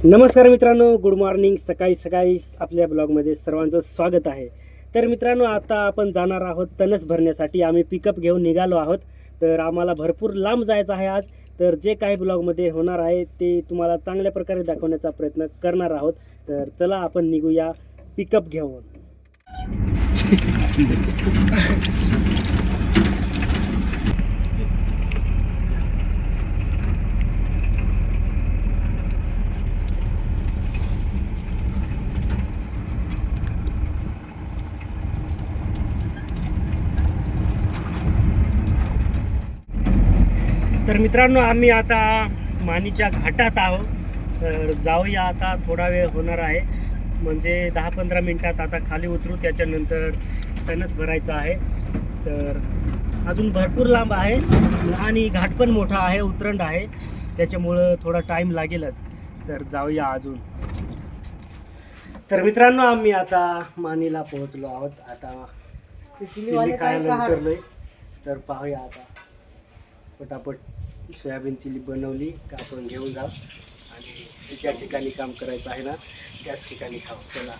नमस्कार मित्रांनो, good morning. सकाळी सकाळी आपल्या ब्लॉगमध्ये सर्वांचं स्वागत आहे. तर मित्रांनो, आता आपण जाणार आहोत तणस भरण्यासाठी. आम्ही पिकअप घेऊन निघालो आहोत. तर आम्हाला भरपूर लांब जायचं आहे आज. तर जे काही ब्लॉगमध्ये होणार आहे ते तुम्हाला चांगल्या प्रकारे दाखवण्याचा प्रयत्न करणार आहोत. तर चला आपण निघूया पिकअप घेऊन. तर मित्रांनो, आम्ही आता मानीच्या घाटात आहोत. तर जाऊया आता. थोडा वेळ होणार आहे, म्हणजे 10-15 मिनिटात आता खाली उतरू. त्याच्यानंतर तणस भरायचं आहे. तर अजून भरपूर लांब आहे आणि घाट पण मोठा आहे, उतरंड आहे, त्याच्यामुळं थोडा टाईम लागेलच. तर जाऊया अजून. तर आम्ही आता मानीला पोहोचलो आहोत. आता चिल्ली खायला उतरलोय. तर पाहूया आता. पटापट सोयाबीन चिल्ली बनवली का आपण घेऊन जाऊ आणि ज्या ठिकाणी काम करायचं आहे ना त्याच ठिकाणी खाऊ. चला.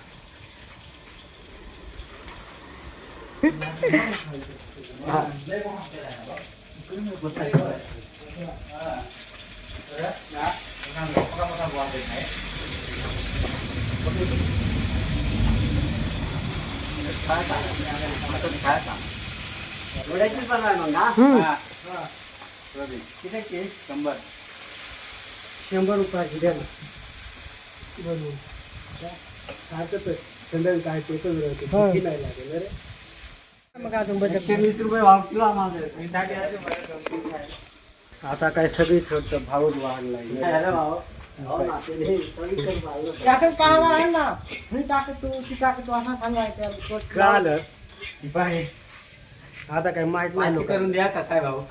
किती 100 रुपयाची द्या ना बनवून. संध्याकाळी काय पेपर नाही लागेल रे. मग अजून 120 रुपये भाव किलो आम्हाला. आता काय सगळी थोडं भावच वाढलाय. कळालं. आता काय माहित नाही करून द्या का काय भाऊ.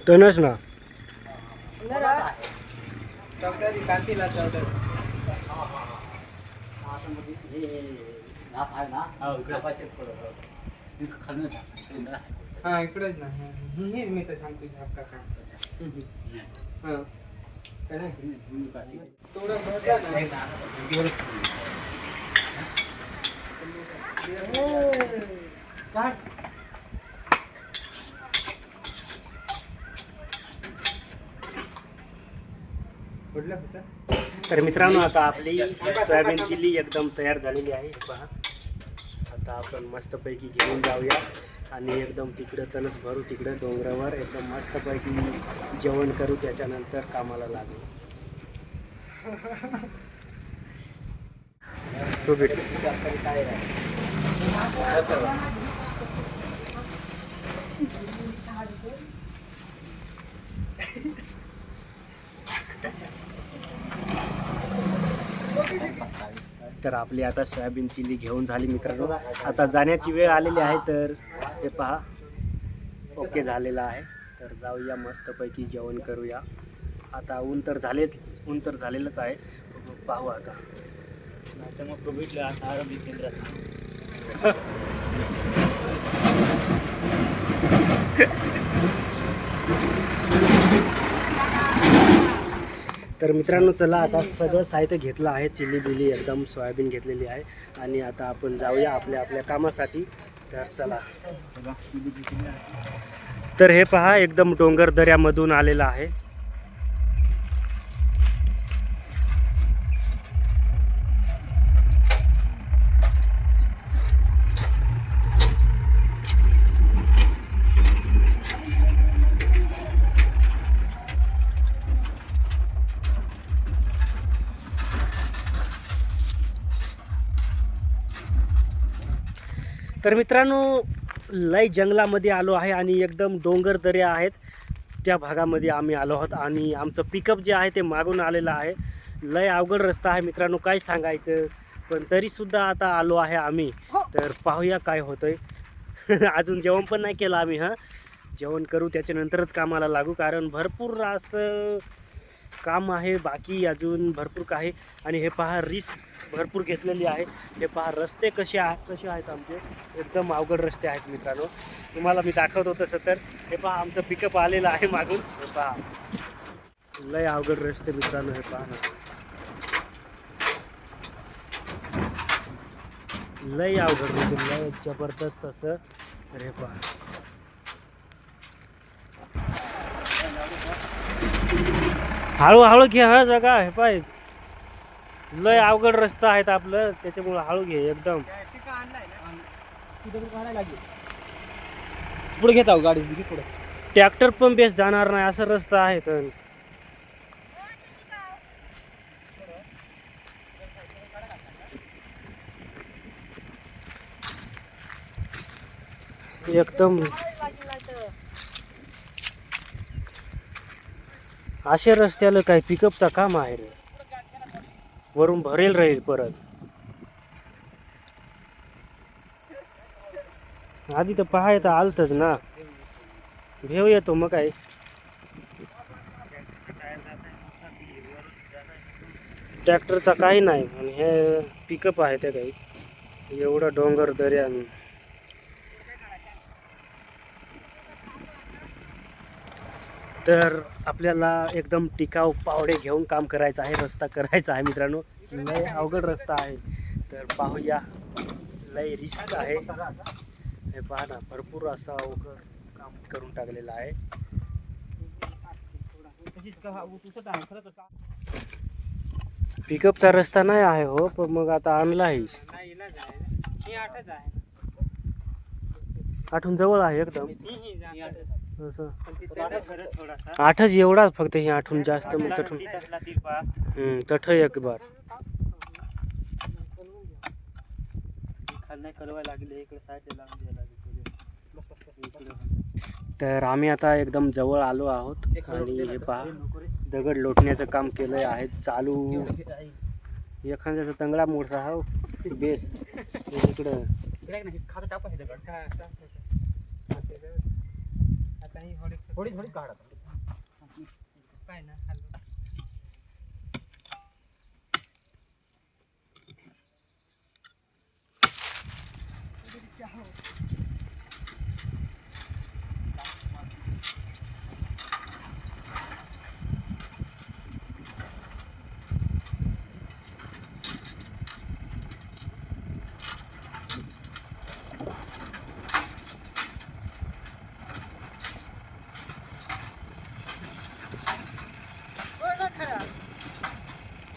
तणस ना हा इकडेच ना. मी तर सांगतो तर मित्रांनो, आता आपली सोयाबीन चिल्ली एकदम तयार झालेली आहे. पहा, आता आपण मस्तपैकी घेऊन जाऊया आणि एकदम तिकडं तणस भरू. तिकडं डोंगरावर एकदम मस्तपैकी जेवण करू. त्याच्यानंतर कामाला लागू. तो भेट तर आपली आता सोयाबीन चिल्ली घेऊन झाली मित्रांनो. आता जाण्याची वेळ आलेली आहे. तर हे पहा, ओके झालेलं आहे. तर जाऊया मस्तपैकी जेवण करूया. आता ऊन तर झालेलंच आहे. पाहू आता. तर मग भेटलं आता आरोग्य केंद्रात. तर मित्रांनो, चला आता सगळं साहित्य घेतलं आहे. चिल्ली बिल्ली एकदम सोयाबीन घेतलेली आहे आणि आता आपण जाऊया आपल्या कामासाठी. तर चला. तर हे पहा, एकदम डोंगर दऱ्यामधून आलेलं आहे. तर मित्रांनो, लय जंगलामध्ये आलो आहे आणि एकदम डोंगर दऱ्या आहेत त्या भागामध्ये आम्ही आलो आहोत. आणि आमचं पिकअप जे आहे ते मागून आलेलं आहे. लय अवघड रस्ता आहे मित्रांनो, काय सांगायचं. पण तरीसुद्धा आता आलो आहे आम्ही. तर पाहूया काय होतंय. अजून जेवण पण नाही केलं आम्ही. जेवण करू त्याच्यानंतरच कामाला लागू, कारण भरपूर असं काम आहे बाकी, अजून भरपूर काही. आणि हे पहा रिस्क भरपूर घेतलेली आहे. हे पहा रस्ते कसे आहेत आमचे, एकदम अवघड रस्ते आहेत मित्रांनो. तुम्हाला मी दाखवतो तसं तर. हे पहा आमचं पिकअप आलेलं आहे मागून. हे पहा लय अवघड रस्ते मित्रांनो. हे पहा ना, लय अवघड रस्ते, लय जबरदस्त असं. तर हे पहा हळूहळू घे हा जगा. हे पाय लय अवघड रस्ता आहेत आपलं, त्याच्यामुळे हळू घे एकदम. पुढे घेत आहो गाडी पुढे. ट्रॅक्टर पण बेस जाणार नाही असं रस्ता आहे. तर एकदम अशा रस्त्याला काय पिकअपचा काम आहे रे, वरून भरेल राहील परत. आधी तर पाहायचं आलतच ना, भेव येतो मग काय. ट्रॅक्टरचा काही नाही आणि हे पिकअप आहे ते काही. एवढं डोंगर दर्या तर आपल्याला एकदम टिकाऊ पावडे घेऊन काम करायचं आहे, रस्ता करायचा आहे मित्रांनो. लय अवघड रस्ता आहे, तर पाहूया. लय रिस्क आहे. हे पहा ना, भरपूर असं अवघड काम करून टाकलेलं आहे. पिकअपचा रस्ता नाही आहे हो, पण मग आता आणला आहे. आठून जवळ आहे एकदम. आठच एवढा फक्त, हे आठून जास्त मग तठून तठ एक बार. तर आम्ही आता एकदम जवळ आलो आहोत आणि हे पहा दगड लोटण्याचं काम केलं आहे चालू. एखाद्याचा तंगडा मोठा हा बेस इकडं.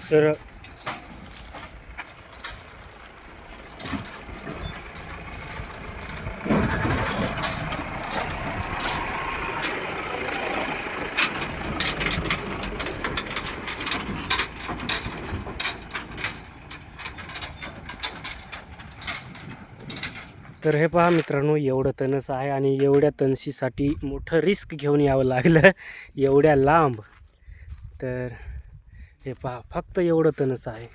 सर तर हे पहा मित्रांनो, एवढं तणस आहे आणि एवढ्या तणशीसाठी मोठं रिस्क घेऊन यावं लागलं एवढ्या लांब. तर हे पहा फक्त एवढं तणस आहे,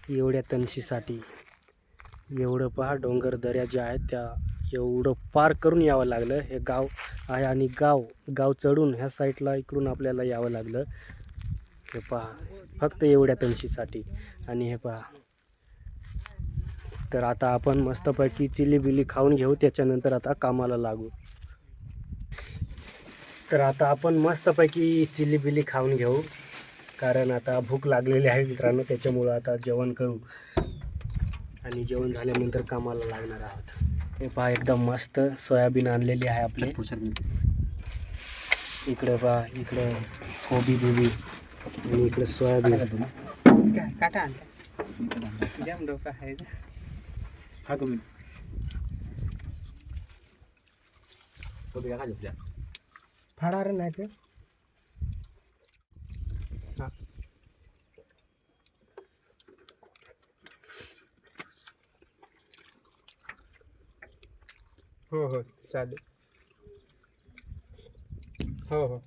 एवढ्या तणशीसाठी एवढं पहा डोंगर दऱ्या ज्या आहेत त्या एवढं पार करून यावं लागलं. हे गाव आहे आणि गाव चढून ह्या साईडला इकडून आपल्याला यावं लागलं. हे पहा फक्त एवढ्या तणशीसाठी. आणि हे पहा, तर आता आपण मस्तपैकी चिली बिली खाऊन घेऊ, त्याच्यानंतर आता कामाला लागू. तर आता आपण मस्तपैकी चिली बिली खाऊन घेऊ, कारण आता भूक लागलेली आहे मित्रांनो. त्याच्यामुळं आता जेवण करू आणि जेवण झाल्यानंतर कामाला लागणार आहोत. हे पहा एकदम मस्त सोयाबीन आणलेली आहे आपले. इकडे पहा, इकडे कोबी बिबी आणि इकडे सोयाबीन. काटा फाडा रे नाही ते. हो हो चालेल. हो हो.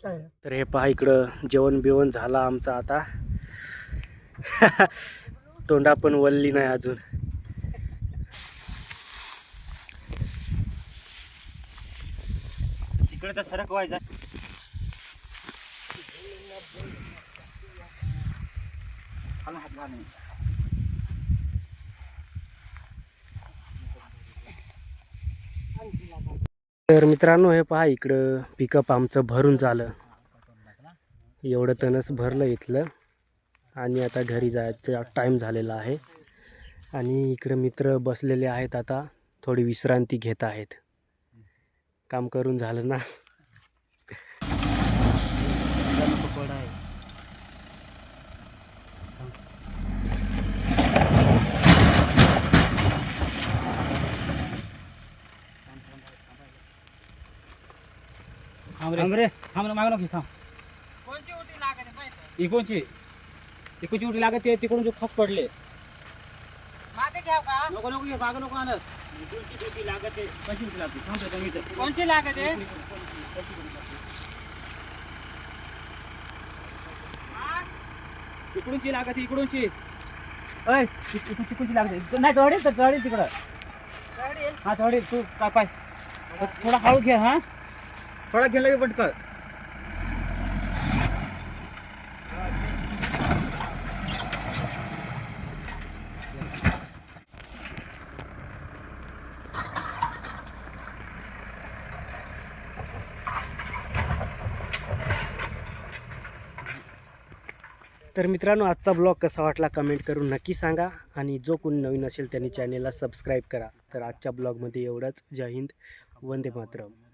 तर हे पहा इकडं जेवण बिवण झालं आमचं आता. तोंडा पण वल्ली नाही अजून. इकडे तर सरक व्हायचा. हात घाल. तर मित्रांनो हे पहा इकडं पिकअप आमचं भरून झालं. एवढं तणस भरलं इथलं आणि आता घरी जायचा टाईम झालेला आहे. आणि इकडं मित्र बसलेले आहेत, आता थोडी विश्रांती घेत आहेत. काम करून झालं ना. थांब मागू नको थांब. कोणची उटी लागते माहिती इकोची उठी लागत तिकडून जो खास पडले. मागे घ्याव का नको नको ये मागं नको आणस. इकडची उठी लागत कशी उठी लागते थांब कमी तर. कोणची लागते इकडूनची लागत इकडूनची. अय तिकडची लागते नाही थोडी तिकडं. हा थोडी तू काय पाय थोडा हळू घे. हा थोडा गेला की पटकन. तर मित्रांनो आजचा ब्लॉग कसा वाटला कमेंट करून नक्की सांगा. आणि जो कोणी नवीन असेल त्यांनी चॅनेलला सबस्क्राईब करा. तर आजच्या ब्लॉगमध्ये एवढंच. जय हिंद, वंदे मातरम.